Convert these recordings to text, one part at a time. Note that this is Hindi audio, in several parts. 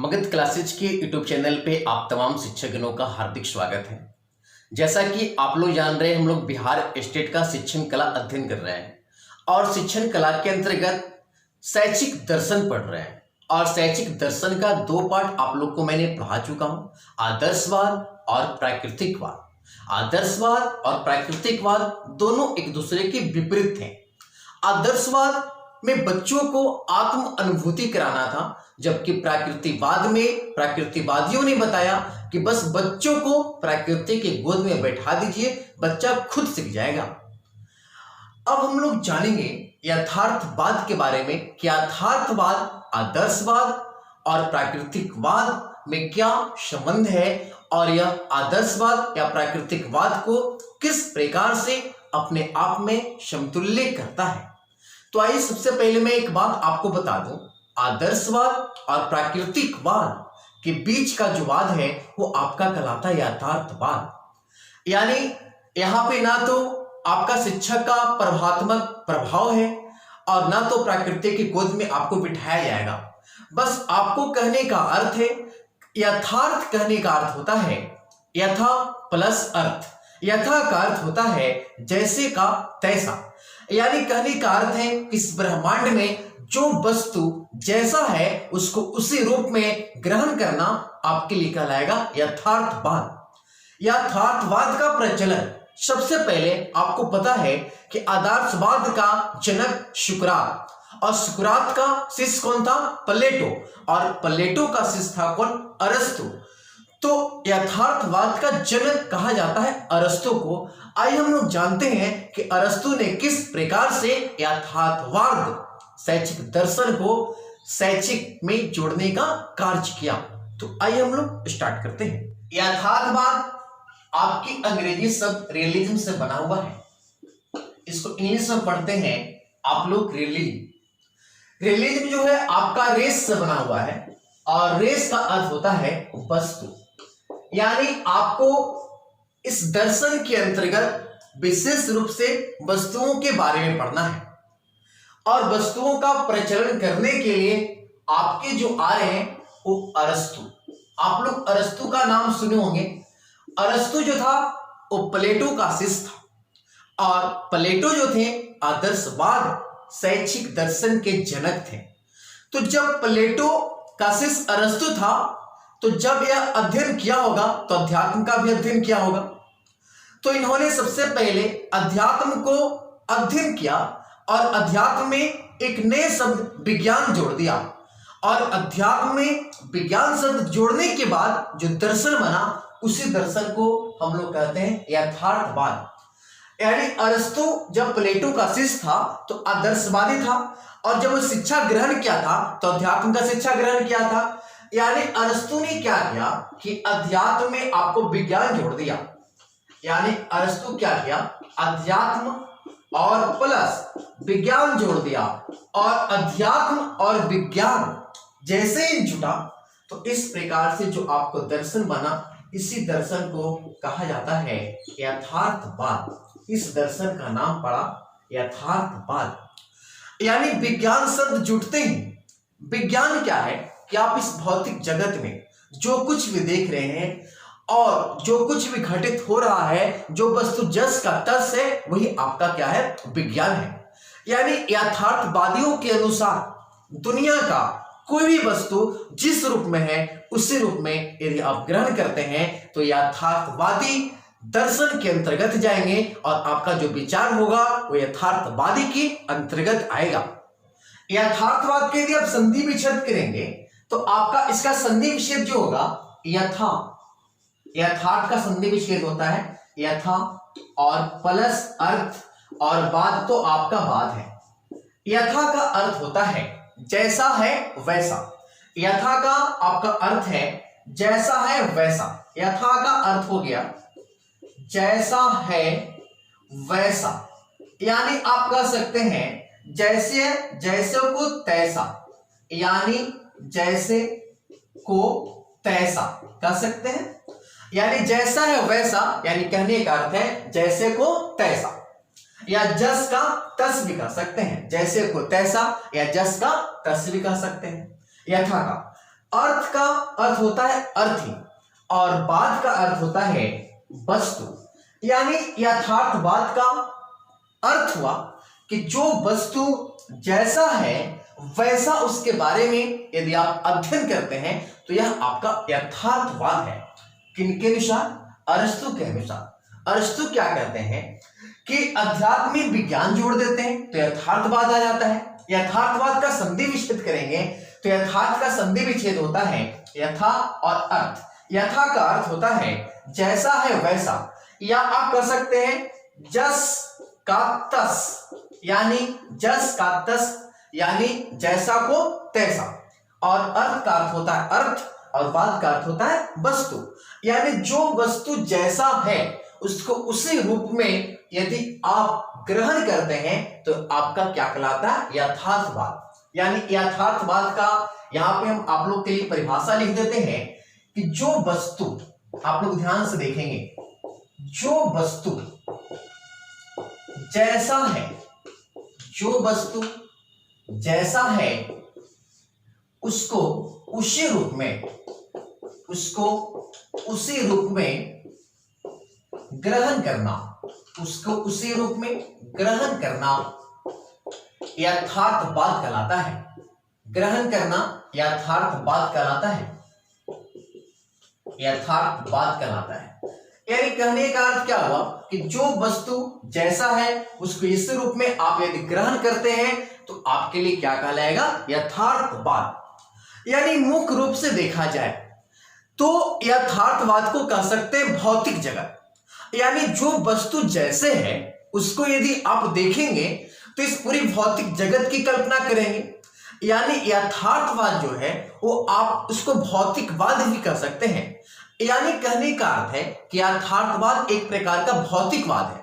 मगध क्लासेज के यूट्यूब चैनल पे आप तमाम शिक्षकगणों का हार्दिक स्वागत है। जैसा कि आप लोग जान रहे हैं, हम लोग बिहार स्टेट का शिक्षण कला अध्ययन कर रहे हैं और शिक्षण कला के अंतर्गत शैक्षिक दर्शन पढ़ रहे हैं। और शैक्षिक दर्शन का दो पार्ट आप लोग को मैंने पढ़ा चुका हूँ, आदर्शवाद और प्राकृतिकवाद। आदर्शवाद और प्राकृतिकवाद दोनों एक दूसरे के विपरीत हैं। आदर्शवाद में बच्चों को आत्म अनुभूति कराना था, जबकि प्राकृतिकवाद में प्राकृतिकवादियों ने बताया कि बस बच्चों को प्रकृति के गोद में बैठा दीजिए, बच्चा खुद सीख जाएगा। अब हम लोग जानेंगे यथार्थवाद के बारे में कि यथार्थवाद आदर्शवाद और प्राकृतिकवाद में क्या संबंध है और यह आदर्शवाद या प्राकृतिकवाद को किस प्रकार से अपने आप में समतुल्य करता है। तो आइए सबसे पहले मैं एक बात आपको बता दूं, आदर्शवाद और प्राकृतिकवाद के बीच का जो वाद है वो आपका कहलाता है यथार्थवाद। यानी यहाँ पे ना तो आपका शिक्षक का प्रभावात्मक प्रभाव है और ना तो प्रकृति की गोद में आपको बिठाया जाएगा। बस आपको कहने का अर्थ है, यथार्थ कहने का अर्थ होता है यथा प्लस अर्थ। यथा का अर्थ होता है जैसे का तैसा, यानी कहने का अर्थ है इस ब्रह्मांड में जो वस्तु जैसा है उसको उसी रूप में ग्रहण करना आपके लिए कहलाएगा यथार्थवाद। यथार्थवाद का प्रचलन सबसे पहले आपको पता है कि आदर्शवाद का जनक सुकरात और सुकरात का शिष्य कौन था? प्लेटो, और प्लेटो का शिष्य था कौन? अरस्तु। तो यथार्थवाद का जनक कहा जाता है अरस्तु को। आइए हम लोग जानते हैं कि अरस्तु ने किस प्रकार से यथार्थवाद शैक्षिक दर्शन को शैक्षिक में जोड़ने का कार्य किया। तो आइए हम लोग स्टार्ट करते हैं। यथार्थवाद आपकी अंग्रेजी शब्द रियलिज्म से बना हुआ है। इसको इंग्लिश में पढ़ते हैं आप लोग रियलिज्म। रियलिज्म जो है आपका रेस से बना हुआ है और रेस का अर्थ होता है वस्तु। यानी आपको इस दर्शन के अंतर्गत विशेष रूप से वस्तुओं के बारे में पढ़ना है और वस्तुओं का प्रचलन करने के लिए आपके जो आ रहे हैं वो अरस्तु। आप लोग अरस्तु का नाम सुने होंगे। अरस्तु जो था वो प्लेटो का शिष्य था और प्लेटो जो थे आदर्शवाद शैक्षिक दर्शन के जनक थे। तो जब प्लेटो का शिष्य अरस्तु था तो जब यह अध्ययन किया होगा तो अध्यात्म का भी अध्ययन किया होगा। तो इन्होंने सबसे पहले अध्यात्म को अध्ययन किया और अध्यात्म में एक नए शब्द विज्ञान जोड़ दिया और अध्यात्म में विज्ञान शब्द जोड़ने के बाद जो दर्शन बना उसी दर्शन को हम लोग कहते हैं यथार्थवाद। यानी अरस्तु जब प्लेटो का शिष्य था तो आदर्शवादी था और जब वो शिक्षा ग्रहण किया था तो अध्यात्म का शिक्षा ग्रहण किया था। यानी अरस्तु ने क्या किया कि अध्यात्म में आपको विज्ञान जोड़ दिया। यानी अरस्तु क्या किया? अध्यात्म और प्लस विज्ञान जोड़ दिया और अध्यात्म और विज्ञान जैसे ही जुटा तो इस प्रकार से जो आपको दर्शन बना, इसी दर्शन को कहा जाता है यथार्थवाद। इस दर्शन का नाम पड़ा यथार्थवाद। यानी विज्ञान शब्द जुटते ही विज्ञान क्या है कि आप इस भौतिक जगत में जो कुछ भी देख रहे हैं और जो कुछ भी घटित हो रहा है, जो वस्तु जस का तस है, वही आपका क्या है? विज्ञान है। यानी यथार्थवादियों के अनुसार दुनिया का कोई भी वस्तु जिस रूप में है उसी रूप में यदि आप ग्रहण करते हैं तो यथार्थवादी दर्शन के अंतर्गत जाएंगे और आपका जो विचार होगा वो यथार्थवादी के अंतर्गत आएगा। यथार्थवाद के यदि आप संधि विच्छेद करेंगे तो आपका इसका संधि विच्छेद जो होगा यथार्थ का संधि विच्छेद होता है यथा और प्लस अर्थ और बाद तो आपका बाद है। यथा का अर्थ होता है जैसा है वैसा। यथा का आपका अर्थ है जैसा है वैसा। यथा का अर्थ हो गया जैसा है वैसा। यानी आप कह सकते हैं जैसे जैसे को तैसा, यानी जैसे को तैसा कह सकते हैं। यानी जैसा है वैसा, यानी कहने का अर्थ है जैसे को तैसा, या जस का तस भी कह सकते हैं। जैसे को तैसा या जस का तस भी कह सकते हैं। यथा का अर्थ का अर्थ होता है अर्थी और बाद का अर्थ होता है वस्तु। यानी यथार्थवाद का अर्थ हुआ कि जो वस्तु जैसा है वैसा उसके बारे में यदि आप अध्ययन करते हैं तो यह आपका यथार्थवाद है। किनके अनुसार? अरस्तु के अनुसार। अरस्तु क्या कहते हैं कि अध्यात्म में विज्ञान जोड़ देते हैं तो यथार्थवाद आ जाता है। यथार्थवाद का संधि विच्छेद करेंगे तो यथार्थ का संधि विच्छेद होता है यथा और अर्थ। यथा का अर्थ होता है जैसा है वैसा, या आप कर सकते हैं जस का तस, यानी जस का तस यानी जैसा को तैसा। और अर्थ का अर्थ होता है अर्थ और वाद का अर्थ होता है वस्तु, यानी जो वस्तु जैसा है उसको उसी रूप में यदि आप ग्रहण करते हैं तो आपका क्या कहलाता है? यथार्थवाद। यानी यथार्थवाद का यहां पे हम आप लोग के लिए परिभाषा लिख देते हैं कि जो वस्तु, आप लोग ध्यान से देखेंगे, जो वस्तु जैसा है, जो वस्तु जैसा है उसको उसी रूप में, उसको उसी रूप में ग्रहण करना, उसको उसी रूप में ग्रहण करना यथार्थवाद कहलाता है। ग्रहण करना यथार्थवाद कहलाता है, यथार्थवाद कहलाता है। यानी कहने का अर्थ क्या हुआ कि जो वस्तु जैसा है उसको इस रूप में आप यदि ग्रहण करते हैं तो आपके लिए क्या कहलाएगा? यथार्थवाद। यानी मुख्य रूप से देखा जाए तो यथार्थवाद को कह सकते हैं भौतिक जगत। यानी जो वस्तु जैसे है उसको यदि आप देखेंगे तो इस पूरी भौतिक जगत की कल्पना करेंगे। यानी यथार्थवाद जो है वो आप उसको भौतिकवाद भी कह सकते हैं। यानी कहने का अर्थ है कि यथार्थवाद एक प्रकार का भौतिकवाद है,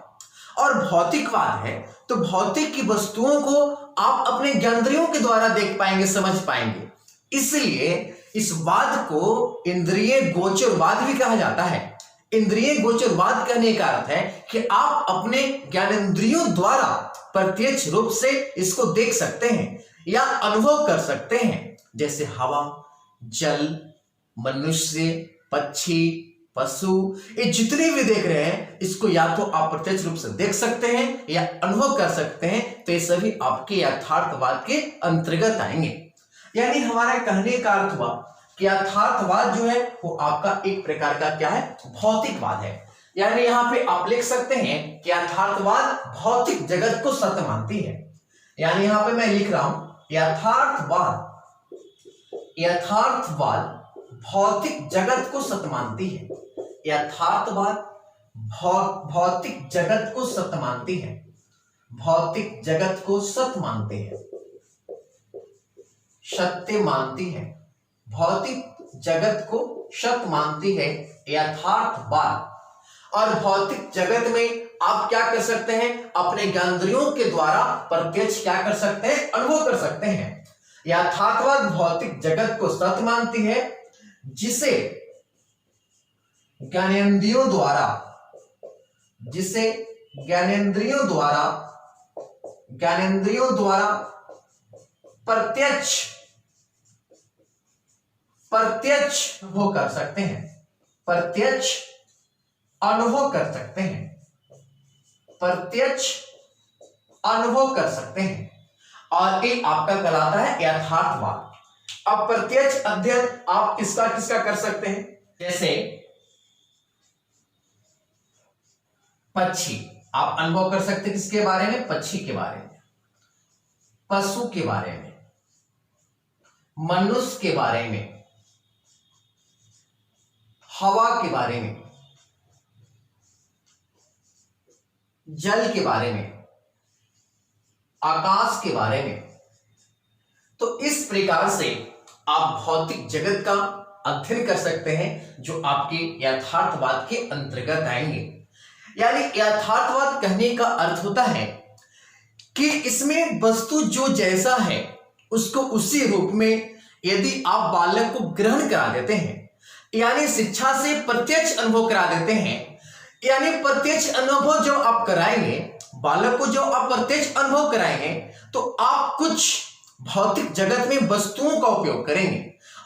और भौतिकवाद है तो भौतिक की वस्तुओं को आप अपने ज्ञानेंद्रियों के द्वारा देख पाएंगे, समझ पाएंगे। इसलिए इस वाद को इंद्रिय गोचरवाद भी कहा जाता है। इंद्रिय गोचरवाद कहने का अर्थ है कि आप अपने ज्ञानेंद्रियों द्वारा प्रत्यक्ष रूप से इसको देख सकते हैं या अनुभव कर सकते हैं। जैसे हवा, जल, मनुष्य, पक्षी, पशु, ये जितने भी देख रहे हैं इसको या तो आप प्रत्यक्ष रूप से देख सकते हैं या अनुभव कर सकते हैं, तो ये सभी आपके यथार्थवाद के अंतर्गत आएंगे। यानी हमारा कहने का अर्थ हुआ कि यथार्थवाद जो है वो आपका एक प्रकार का क्या है? भौतिकवाद है। यानी यहां पे आप लिख सकते हैं कि यथार्थवाद भौतिक जगत को सत्य मानती है। यानी यहां पे मैं लिख रहा हूं यथार्थवाद, यथार्थवाद भौतिक जगत को सत्य मानती है। यथार्थवाद भौतिक जगत को सत्य मानती है, भौतिक जगत को सत्य मानते हैं, सत्य मानती है, भौतिक जगत को सत्य मानती है यथार्थवाद। और भौतिक जगत में आप क्या कर सकते हैं? अपने ज्ञानेंद्रियों के द्वारा प्रत्यक्ष क्या कर सकते हैं? अनुभव कर सकते हैं। यथार्थवाद भौतिक जगत को सत्य मानती है जिसे ज्ञानेंद्रियों द्वारा, जिसे ज्ञानेंद्रियों द्वारा, ज्ञानेंद्रियों द्वारा प्रत्यक्ष अनुभव कर सकते हैं, प्रत्यक्ष अनुभव कर सकते हैं, प्रत्यक्ष अनुभव कर सकते हैं। और ये आपका कहलाता है यथार्थवाद। अब प्रत्यक्ष अध्ययन आप किसका किसका कर सकते हैं? जैसे पक्षी, आप अनुभव कर सकते हैं किसके बारे में? पक्षी के बारे में, पशु के बारे में, मनुष्य के बारे में, हवा के बारे में, जल के बारे में, आकाश के बारे में। तो इस प्रकार से आप भौतिक जगत का अध्ययन कर सकते हैं जो आपके यथार्थवाद के अंतर्गत आएंगे। यानी यथार्थवाद कहने का अर्थ होता है कि इसमें वस्तु जो जैसा है उसको उसी रूप में यदि आप बालक को ग्रहण करा देते हैं, यानी शिक्षा से प्रत्यक्ष अनुभव करा देते हैं, यानी प्रत्यक्ष अनुभव जो आप कराएंगे बालक को, जो आप प्रत्यक्ष अनुभव कराएंगे तो आप कुछ भौतिक जगत में वस्तुओं का उपयोग करेंगे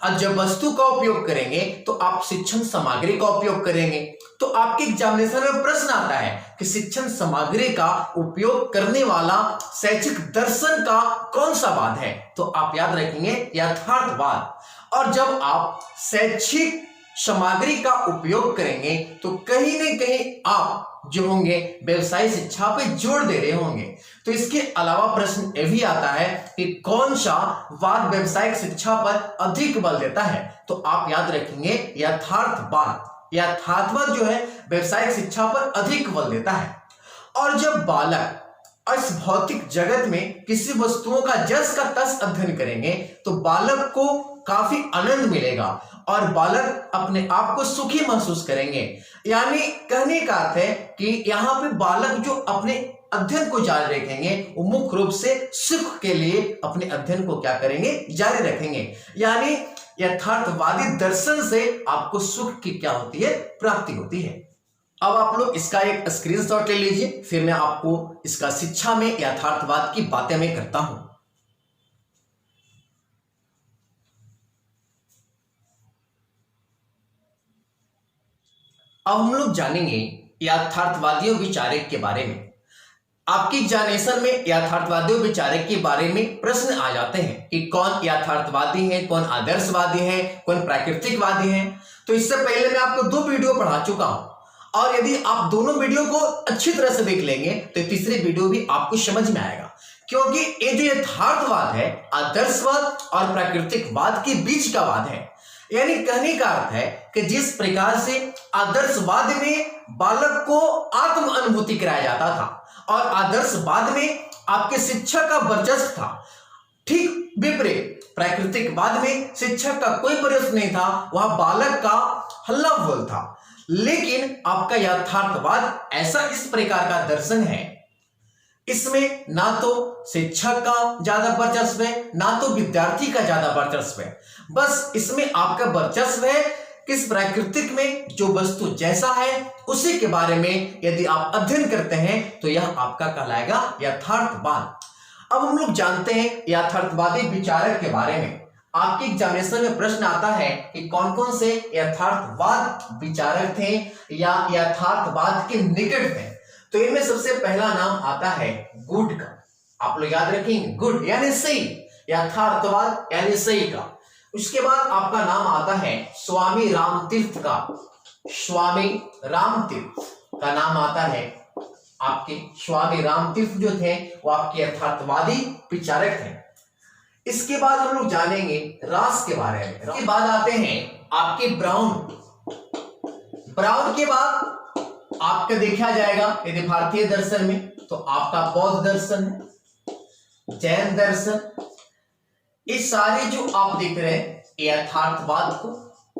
और जब वस्तु का उपयोग करेंगे तो आप शिक्षण सामग्री का उपयोग करेंगे। तो आपके एग्जामिनेशन में प्रश्न आता है कि शिक्षण सामग्री का उपयोग करने वाला शैक्षिक दर्शन का कौन सा वाद है, तो आप याद रखेंगे यथार्थवाद। और जब आप शैक्षिक सामग्री का उपयोग करेंगे तो कहीं न कहीं आप जो होंगे व्यवसायिक शिक्षा पे जोर दे रहे होंगे। तो इसके अलावा प्रश्न यह भी आता है कि कौन सा वाद व्यवसायिक शिक्षा पर अधिक बल देता है, तो आप याद रखेंगे यथार्थवाद। यथार्थवाद जो है व्यवसायिक शिक्षा पर अधिक बल देता है। और जब बालक इस भौतिक जगत में किसी वस्तुओं का जस का तस अध्ययन करेंगे तो बालक को काफी आनंद मिलेगा और बालक अपने आप को सुखी महसूस करेंगे। यानी कहने का अर्थ है कि यहाँ पे बालक जो अपने अध्ययन को जारी रखेंगे वो मुख्य रूप से सुख के लिए अपने अध्ययन को क्या करेंगे, जारी रखेंगे। यानी यथार्थवादी दर्शन से आपको सुख की क्या होती है, प्राप्ति होती है। अब आप लोग इसका एक स्क्रीनशॉट ले लीजिए, फिर मैं आपको इसका शिक्षा में यथार्थवाद की बातें मैं करता हूं। अब हम लोग जानेंगे यथार्थवादियों विचारक के बारे में। आपकी एग्जामिनेशन में यथार्थवादियों विचारक के बारे में प्रश्न आ जाते हैं कि कौन यथार्थवादी है, कौन आदर्शवादी है, कौन प्राकृतिकवादी है। तो इससे पहले मैं आपको 2 वीडियो पढ़ा चुका हूं और यदि आप दोनों वीडियो को अच्छी तरह से देख लेंगे तो तीसरी वीडियो भी आपको समझ में आएगा, क्योंकि ये जो यथार्थवाद है आदर्शवाद और प्राकृतिकवाद के बीच का वाद है। यानी कहने का अर्थ है कि जिस प्रकार से आदर्शवाद में बालक को आत्म अनुभूति कराया जाता था और आदर्शवाद में आपके शिक्षा का वर्चस्व था, ठीक विपरीत प्राकृतिकवाद में शिक्षक का कोई प्रश्न नहीं था, वहां बालक का हल्ला बोल था। लेकिन आपका यथार्थवाद ऐसा इस प्रकार का दर्शन है, इसमें ना तो शिक्षक का ज्यादा वर्चस्व है ना तो विद्यार्थी का ज्यादा वर्चस्व है। बस इसमें आपका वर्चस्व है किस प्राकृतिक में जो वस्तु जैसा है उसी के बारे में यदि आप अध्ययन करते हैं तो यह आपका कहलाएगा यथार्थवाद। अब हम लोग जानते हैं यथार्थवादी विचारक के बारे में। आपके एग्जामिनेशन में प्रश्न आता है कि कौन कौन से यथार्थवाद विचारक थे या यथार्थवाद के निकट थे। तो इनमें सबसे पहला नाम आता है गुड का। आप लोग याद रखेंगे, गुड यानी सही, यथार्थवाद यानी सही का। उसके बाद आपका नाम आता है स्वामी रामतीर्थ का। स्वामी रामतीर्थ का नाम आता है। आपके स्वामी रामतीर्थ जो थे वो आपके यथार्थवादी विचारक थे। इसके बाद हम लोग जानेंगे रास के बारे में। इसके बाद आते हैं आपके ब्राउन। ब्राउन के बाद आपका देखा जाएगा यदि भारतीय दर्शन में तो आपका बौद्ध दर्शन है, जैन दर्शन, ये सारे जो आप देख रहे हैं यथार्थवाद को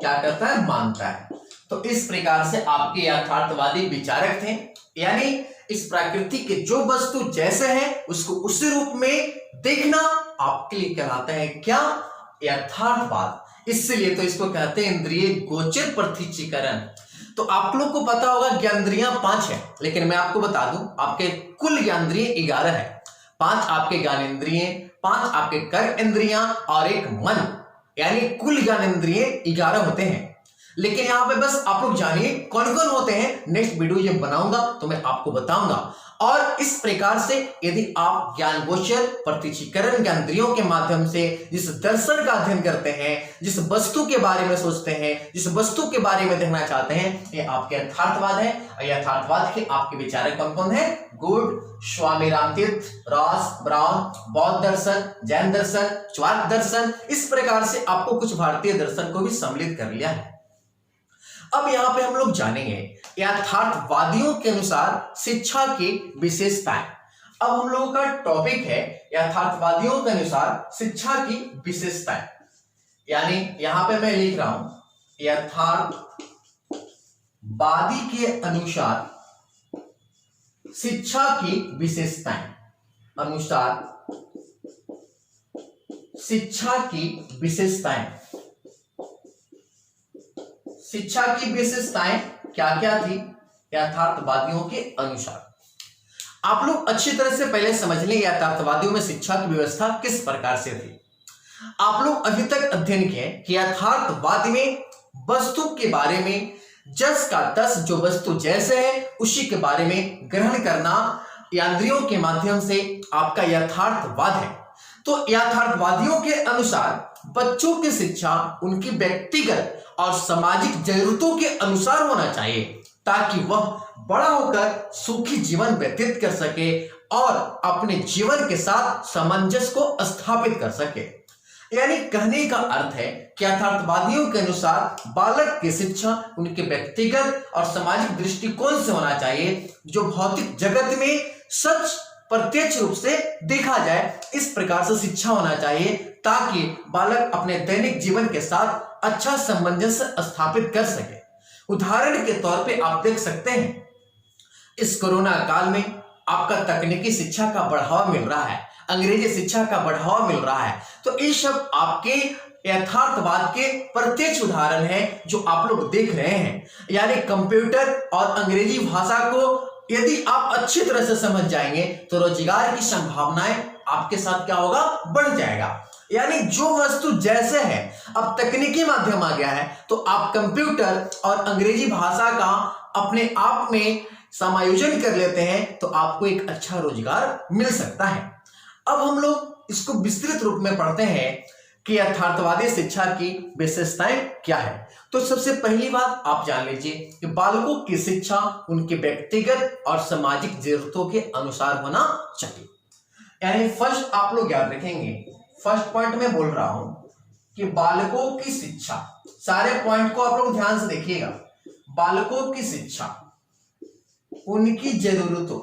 क्या करता है, मानता है। तो इस प्रकार से आपके यथार्थवादी विचारक थे। यानी इस प्रकृति के जो वस्तु जैसे है उसको उसी रूप में देखना आपके लिए कहलाता है क्या, यथार्थवाद। इसलिए तो इसको कहते हैं इंद्रिय गोचर प्रतीचीकरण। तो आप लोग को पता होगा ज्ञानेंद्रियां 5 है, लेकिन मैं आपको बता दूं आपके कुल ज्ञानेंद्रिय 11 है। 5 आपके ज्ञानेंद्रिय, 5 आपके कर्म इंद्रियां और 1 मन, यानी कुल ज्ञानेंद्रिय 11 होते हैं। लेकिन यहां पे बस आप लोग जानिए कौन कौन होते हैं, नेक्स्ट वीडियो जब बनाऊंगा तो मैं आपको बताऊंगा। और इस प्रकार से यदि आप ज्ञान गोचर प्रतीचीकरण ज्ञानेंद्रियों के माध्यम से जिस दर्शन का अध्ययन करते हैं, जिस वस्तु के बारे में सोचते हैं, जिस वस्तु के बारे में देखना चाहते हैं, ये आपके यथार्थवाद है। और यथार्थवाद के आपके विचारक कौन कौन है, गुड, स्वामी रामतीर्थ, रॉस, ब्राउन, बौद्ध दर्शन, जैन दर्शन, चार्वाक दर्शन। इस प्रकार से आपको कुछ भारतीय दर्शन को भी सम्मिलित कर लिया है। अब यहां पे हम लोग जानेंगे यथार्थवादियों के अनुसार शिक्षा की विशेषताएं। अब हम लोगों का टॉपिक है यथार्थवादियों के अनुसार शिक्षा की विशेषताएं। यानी यहां पे मैं लिख रहा हूं यथार्थवादी के अनुसार शिक्षा की विशेषताएं। अनुसार शिक्षा की विशेषताएं। शिक्षा की विशेषताएं क्या क्या थी यथार्थवादियों के अनुसार। आप लोग अच्छी तरह से पहले समझ लें यथार्थवादियों में शिक्षा की व्यवस्था किस प्रकार से थी। आप लोग अभी तक अध्ययन किए कि यथार्थवाद में वस्तु के बारे में जस का तस, जो वस्तु जैसे है उसी के बारे में ग्रहण करना इंद्रियों के माध्यम से आपका यथार्थवाद है। तो यथार्थवादियों के अनुसार बच्चों की शिक्षा उनकी व्यक्तिगत और सामाजिक जरूरतों के अनुसार होना चाहिए, ताकि वह बड़ा होकर सुखी जीवन व्यतीत कर सके और अपने जीवन के साथ सामंजस्य को स्थापित कर सके। यानी कहने का अर्थ है कि यथार्थवादियों के अनुसार बालक की शिक्षा उनके व्यक्तिगत और सामाजिक दृष्टिकोण से होना चाहिए, जो भौतिक जगत में सच प्रत्यक्ष रूप से देखा जाए, इस प्रकार से शिक्षा होना चाहिए ताकि बालक अपने दैनिक जीवन के साथ अच्छा सामंजस्य स्थापित कर सके। उदाहरण के तौर पे आप देख सकते हैं इस कोरोना काल में आपका तकनीकी शिक्षा का बढ़ावा मिल रहा है, अंग्रेजी शिक्षा का बढ़ावा मिल रहा है। तो ये सब आपके यथार्थवाद के प्रत्यक्ष उदाहरण है जो आप लोग देख रहे हैं। यानी कंप्यूटर और अंग्रेजी भाषा को यदि आप अच्छी तरह से समझ जाएंगे तो रोजगार की संभावनाएं आपके साथ क्या होगा, बढ़ जाएगा। यानी जो वस्तु जैसे है, अब तकनीकी माध्यम आ गया है तो आप कंप्यूटर और अंग्रेजी भाषा का अपने आप में समायोजन कर लेते हैं तो आपको एक अच्छा रोजगार मिल सकता है। अब हम लोग इसको विस्तृत रूप में पढ़ते हैं कि यथार्थवादी शिक्षा की विशेषताएं क्या है। तो सबसे पहली बात आप जान लीजिए कि बालकों की शिक्षा उनके व्यक्तिगत और सामाजिक जरूरतों के अनुसार होना चाहिए। यानी फर्स्ट आप लोग याद रखेंगे, फर्स्ट पॉइंट में बोल रहा हूं कि बालकों की शिक्षा, सारे पॉइंट को आप लोग ध्यान से देखिएगा। बालकों की शिक्षा उनकी जरूरतों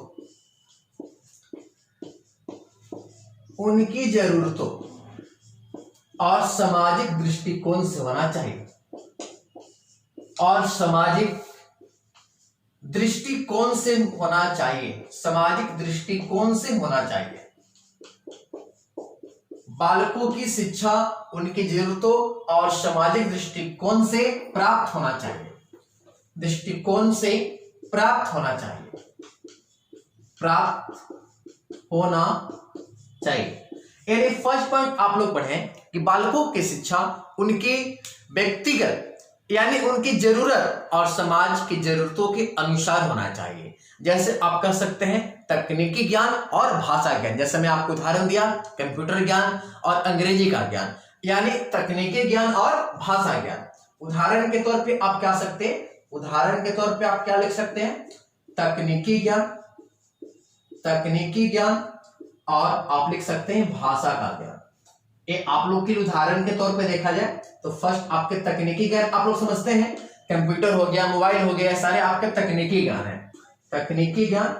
और सामाजिक दृष्टिकोण से होना चाहिए, और सामाजिक दृष्टिकोण से होना चाहिए, सामाजिक दृष्टिकोण से होना चाहिए। बालकों की शिक्षा उनकी जरूरतों और सामाजिक दृष्टिकोण से प्राप्त होना चाहिए, दृष्टिकोण से प्राप्त होना चाहिए, प्राप्त होना चाहिए। यानी फर्स्ट पॉइंट आप लोग पढ़ें कि बालकों की शिक्षा उनके व्यक्तिगत यानी उनकी जरूरत और समाज की जरूरतों के अनुसार होना चाहिए। जैसे आप कह सकते हैं तकनीकी ज्ञान और भाषा ज्ञान, जैसे मैं आपको उदाहरण दिया कंप्यूटर ज्ञान और अंग्रेजी का ज्ञान, यानी तकनीकी ज्ञान और भाषा ज्ञान। उदाहरण के तौर पे आप क्या सकते हैं, उदाहरण के तौर पे आप क्या लिख सकते हैं, तकनीकी ज्ञान और आप लिख सकते हैं भाषा का ज्ञान। ये आप लोग के उदाहरण के तौर पे देखा जाए तो फर्स्ट आपके तकनीकी ज्ञान आप लोग समझते हैं, कंप्यूटर हो गया, मोबाइल हो गया, सारे आपके तकनीकी ज्ञान है, तकनीकी ज्ञान।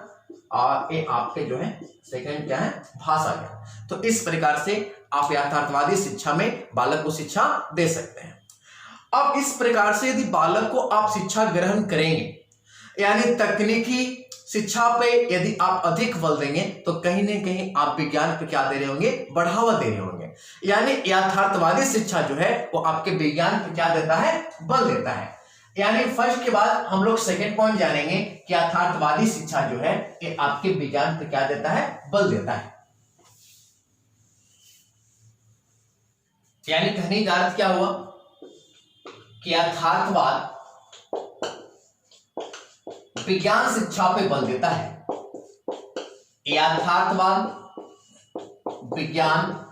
और ये आपके जो है सेकंड क्या है, भाषा ज्ञान। तो इस प्रकार से आप यथार्थवादी शिक्षा में बालक को शिक्षा दे सकते हैं। अब इस प्रकार से यदि बालक को आप शिक्षा ग्रहण करेंगे, यानी तकनीकी शिक्षा पे यदि आप अधिक बल देंगे तो कहीं ना कहीं आप विज्ञान पे क्या दे रहे होंगे, बढ़ावा दे रहे होंगे। यानी यथार्थवादी शिक्षा जो है वो आपके विज्ञान पे क्या देता है, बल देता है। यानी फर्स्ट के बाद हम लोग सेकंड पॉइंट जानेंगे कि यथार्थवादी शिक्षा जो है ये आपके विज्ञान पे क्या देता है, बल देता है। यानी कहने का अर्थ क्या हुआ कि यथार्थवाद विज्ञान शिक्षा पे बल देता है, यथार्थवाद विज्ञान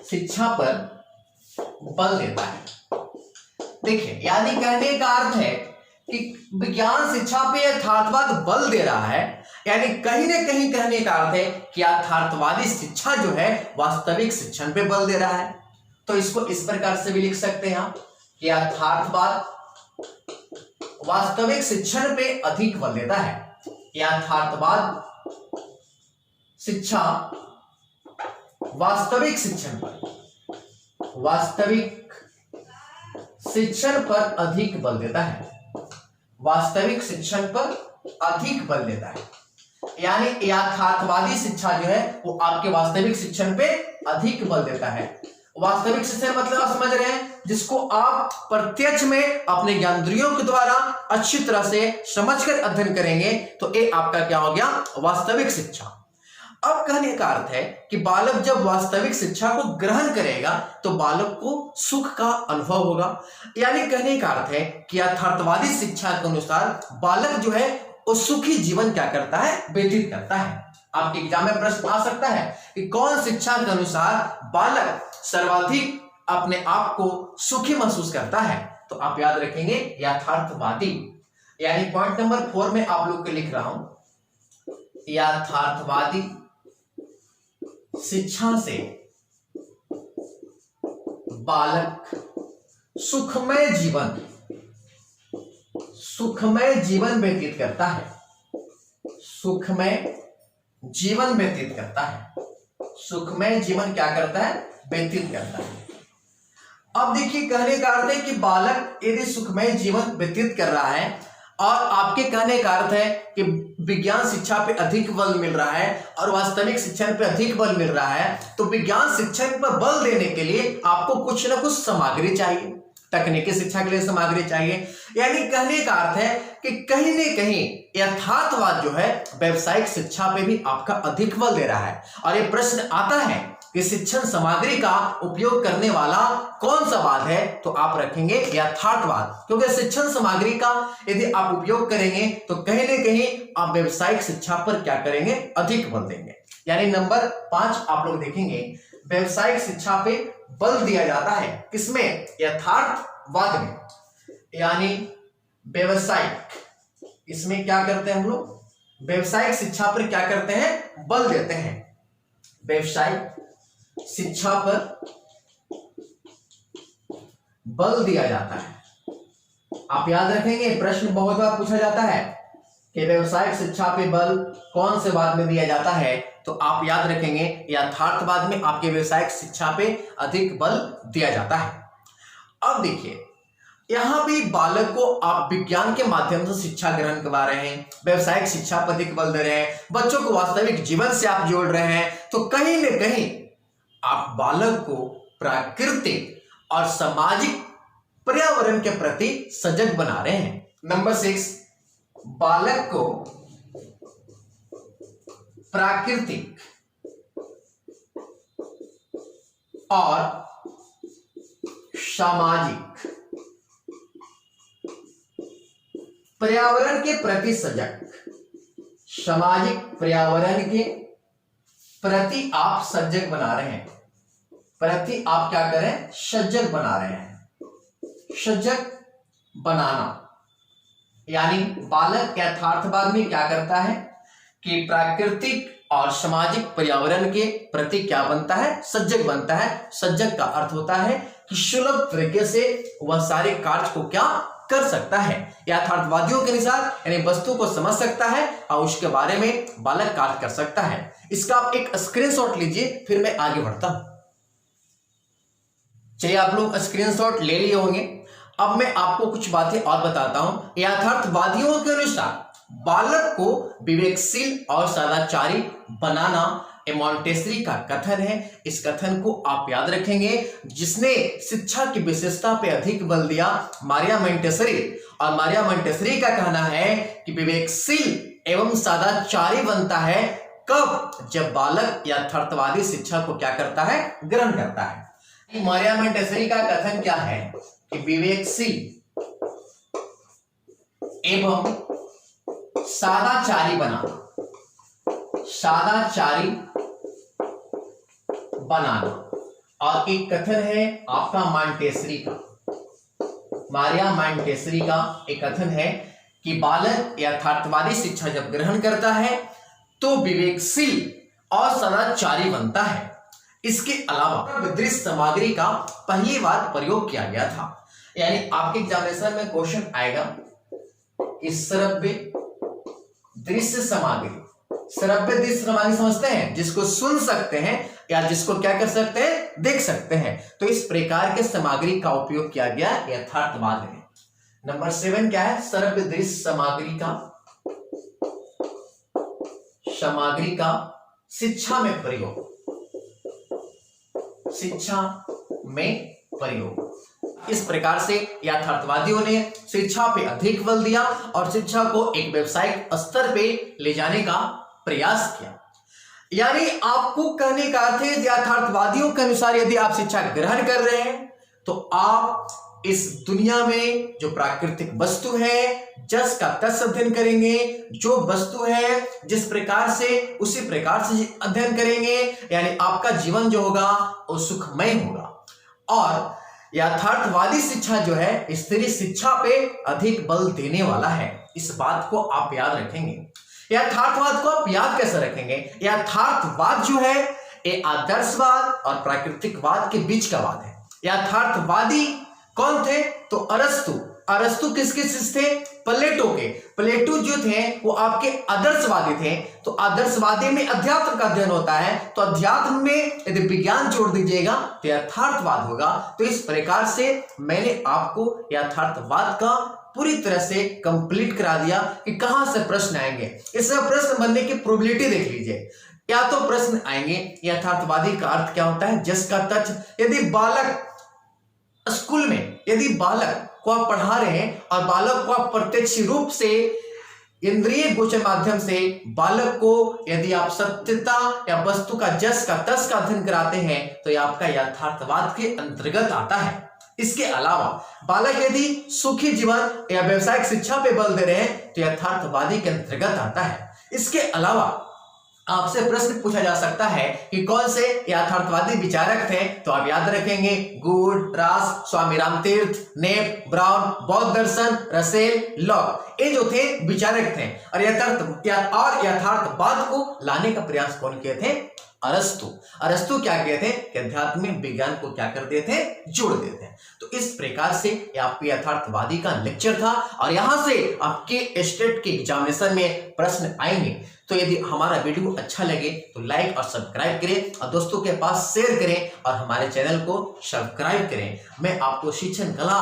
शिक्षा पर बल देता है। देखिए, यानी कहने का अर्थ है कि विज्ञान शिक्षा पे यथार्थवाद बल दे रहा है, यानी कहीं ना कहीं कहने का अर्थ है कि यथार्थवादी शिक्षा जो है वास्तविक शिक्षण पे बल दे रहा है। तो इसको इस प्रकार से भी लिख सकते हैं आप कि यथार्थवाद वास्तविक शिक्षण पे अधिक बल देता है, यथार्थवाद शिक्षा वास्तविक शिक्षण पर अधिक बल देता है, वास्तविक शिक्षण पर अधिक बल देता है। यानी यथार्थवादी शिक्षा जो है वो आपके वास्तविक शिक्षण पे अधिक बल देता है। वास्तविक शिक्षण मतलब आप समझ रहे हैं, जिसको आप प्रत्यक्ष में अपने ज्ञानेंद्रियों के द्वारा अच्छी तरह से समझकर अध्ययन करेंगे, तो ये आपका क्या हो गया, वास्तविक शिक्षा। अब कहने का अर्थ है कि बालक जब वास्तविक शिक्षा को ग्रहण करेगा तो बालक को सुख का अनुभव होगा। यानी कहने का अर्थ है कि यथार्थवादी शिक्षा के अनुसार बालक जो है वो सुखी जीवन क्या करता है, व्यतीत करता है। आपके एग्जाम में प्रश्न आ सकता है कि कौन शिक्षा के अनुसार बालक सर्वाधिक अपने आप को सुखी महसूस करता है, तो आप याद रखेंगे यथार्थवादी। यानी पॉइंट नंबर 4 में आप लोग को लिख रहा हूं, यथार्थवादी शिक्षा से बालक सुखमय जीवन व्यतीत करता है, सुखमय जीवन व्यतीत करता है, सुखमय जीवन क्या करता है, व्यतीत करता है। अब देखिए कहने का अर्थ है कि बालक यदि सुखमय जीवन व्यतीत कर रहा है और आपके कहने का अर्थ है कि विज्ञान शिक्षा पे अधिक बल मिल रहा है और वास्तविक शिक्षण पे अधिक बल मिल रहा है, तो विज्ञान शिक्षण पर बल देने के लिए आपको कुछ ना कुछ सामग्री चाहिए, तकनीकी शिक्षा के लिए सामग्री चाहिए। यानी कहने का अर्थ है कि कहीं न कहीं यथार्थवाद जो है व्यावसायिक शिक्षा पे भी आपका अधिक बल दे रहा है। और ये प्रश्न आता है कि शिक्षण सामग्री का उपयोग करने वाला कौन सा वाद है, तो आप रखेंगे यथार्थवाद, क्योंकि शिक्षण सामग्री का यदि आप उपयोग करेंगे तो कहीं न कहीं आप व्यावसायिक शिक्षा पर क्या करेंगे, अधिक बल देंगे। यानी नंबर 5 आप लोग देखेंगे व्यावसायिक शिक्षा पे बल दिया जाता है, किसमें, यथार्थवाद में। यानी व्यवसायिक, इसमें क्या करते हैं हम लोग, व्यवसायिक शिक्षा पर क्या करते हैं, बल देते हैं। व्यवसायिक शिक्षा पर बल दिया जाता है। आप याद रखेंगे प्रश्न बहुत बार पूछा जाता है कि व्यवसायिक शिक्षा पे बल कौन से वाद में दिया जाता है, तो आप याद रखेंगे यथार्थवाद में आपके व्यवसायिक शिक्षा पे अधिक बल दिया जाता है। अब देखिए यहां भी बालक को आप विज्ञान के माध्यम से शिक्षा ग्रहण करवा रहे हैं, व्यवसायिक शिक्षा पर अधिक बल दे रहे हैं, बच्चों को वास्तविक जीवन से आप जोड़ रहे हैं, तो कहीं न कहीं आप बालक को प्राकृतिक और सामाजिक पर्यावरण के प्रति सजग बना रहे हैं। नंबर 6, बालक को प्राकृतिक और सामाजिक पर्यावरण के प्रति सजग, सामाजिक पर्यावरण के प्रति आप सजग बना रहे हैं, प्रति आप क्या करें, सजग बना रहे हैं। सजग बनाना यानी बालक यथार्थवाद में क्या करता है कि प्राकृतिक और सामाजिक पर्यावरण के प्रति क्या बनता है, सजग बनता है। सजग का अर्थ होता है कि सुलभ तरीके से वह सारे कार्य को क्या कर सकता है, यथार्थवादियों के अनुसार यानी वस्तु को समझ सकता है और उसके बारे में बालक कार्य कर सकता है। इसका आप एक स्क्रीनशॉट लीजिए, फिर मैं आगे बढ़ता हूं। चलिए आप लोग स्क्रीनशॉट ले लिए होंगे। अब मैं आपको कुछ बातें और बताता हूं। यथार्थवादियों के अनुसार बालक को विवेकशील और सदाचारी बनाना मॉन्टेसरी का कथन है। इस कथन को आप याद रखेंगे। जिसने शिक्षा की विशेषता पे अधिक बल दिया, मारिया मॉन्टेसरी। और मारिया मॉन्टेसरी का कहना है कि विवेकशील एवं सदाचारी बनता है कब, जब बालक यथार्थवादी शिक्षा को क्या करता है, ग्रहण करता है। मारिया मॉन्टेसरी का कथन क्या है कि विवेकशील एवं सदाचारी बनाना, सदाचारी बनाना। और एक कथन है आपका मॉन्टेसरी का, मारिया मॉन्टेसरी का एक कथन है कि बालक यथार्थवादी शिक्षा जब ग्रहण करता है तो विवेकशील और सदाचारी बनता है। इसके अलावा दृश्य सामग्री का पहली बार प्रयोग किया गया था। यानी आपके एग्जामिनेशन में क्वेश्चन आएगा कि श्रव्य दृश्य सामग्री, श्रव्य दृश्य सामग्री समझते हैं, जिसको सुन सकते हैं या जिसको क्या कर सकते हैं, देख सकते हैं। तो इस प्रकार के सामग्री का उपयोग किया गया यथार्थवाद में। नंबर 7 क्या है, श्रव्य दृश्य सामग्री का शिक्षा में प्रयोग, शिक्षा में प्रयोग। इस प्रकार से यथार्थवादियों ने शिक्षा पे अधिक बल दिया और शिक्षा को एक व्यावसायिक स्तर पे ले जाने का प्रयास किया। यानी आपको कहने का अर्थ है यथार्थवादियों के अनुसार यदि आप शिक्षा ग्रहण कर रहे हैं तो आप इस दुनिया में जो प्राकृतिक वस्तु है जस का तस अध्ययन करेंगे, जो वस्तु है जिस प्रकार से उसी प्रकार से अध्ययन करेंगे, यानी आपका जीवन जो होगा वो सुखमय होगा। और यथार्थवादी शिक्षा जो है स्त्री शिक्षा पे अधिक बल देने वाला है, इस बात को आप याद रखेंगे। यथार्थवाद को आप याद कैसे रखेंगे? यथार्थवाद जो है ये आदर्शवाद और प्राकृतिकवाद के बीच का वाद है। यथार्थवादी कौन थे? तो अरस्तु। अरस्तु किसके शिष्य थे? प्लेटो के। प्लेटो जो थे वो आपके आदर्शवादी थे। तो आदर्शवादी में अध्यात्म का अध्ययन होता है, तो अध्यात्म में यदि विज्ञान जोड़ दीजिएगा तो यथार्थवाद होगा। तो इस प्रकार से मैंने आपको यथार्थवाद का पूरी तरह से कंप्लीट करा दिया कि कहां से प्रश्न आएंगे। इसमें प्रश्न बनने की प्रोबेबिलिटी देख लीजिए। या तो प्रश्न आएंगे यथार्थवादी का अर्थ क्या होता है, जस का तच। यदि बालक स्कूल में यदि बालक को आप पढ़ा रहे हैं और बालक को आप प्रत्यक्ष रूप से इंद्रिय गोचर माध्यम से बालक को यदि आप सत्यता या वस्तु का जस का तस का अध्ययन कराते हैं तो यह आपका यथार्थवाद के अंतर्गत आता है। इसके अलावा बालक यदि सुखी जीवन या व्यवसायिक शिक्षा पे बल दे रहे हैं तो यथार्थवादी के अंतर्गत आता है। इसके अलावा आपसे प्रश्न पूछा जा सकता है कि कौन से यथार्थवादी विचारक थे, तो आप याद रखेंगे गुड, रास, स्वामी रामतीर्थ, नेप, ब्राउन, बौद्ध दर्शन, रसेल, लॉक। ये जो थे विचारक थे। और यथार्थवाद को लाने का प्रयास कौन किए थे? अरस्तु। अरस्तु क्या कहते हैं कि अध्यात्मिक विज्ञान को क्या कर देते हैं? जोड़ देते हैं। तो इस प्रकार से आपके यथार्थवादी का लेक्चर था और यहां से आपके स्टेट के एग्जामिनेशन में प्रश्न आएंगे। तो यदि हमारा वीडियो अच्छा लगे तो लाइक और सब्सक्राइब करें और दोस्तों के पास शेयर करें और हमारे चैनल को सब्सक्राइब करें। मैं आपको शिक्षण कला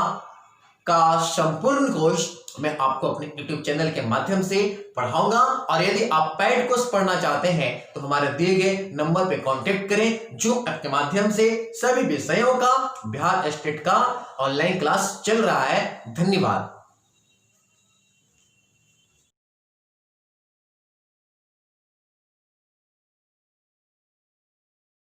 का संपूर्ण कोर्स मैं आपको अपने YouTube चैनल के माध्यम से पढ़ाऊंगा। और यदि आप पेड कोर्स पढ़ना चाहते हैं तो हमारे दिए गए नंबर पे कांटेक्ट करें। जो ऐप के माध्यम से सभी विषयों का बिहार स्टेट का ऑनलाइन क्लास चल रहा है। धन्यवाद।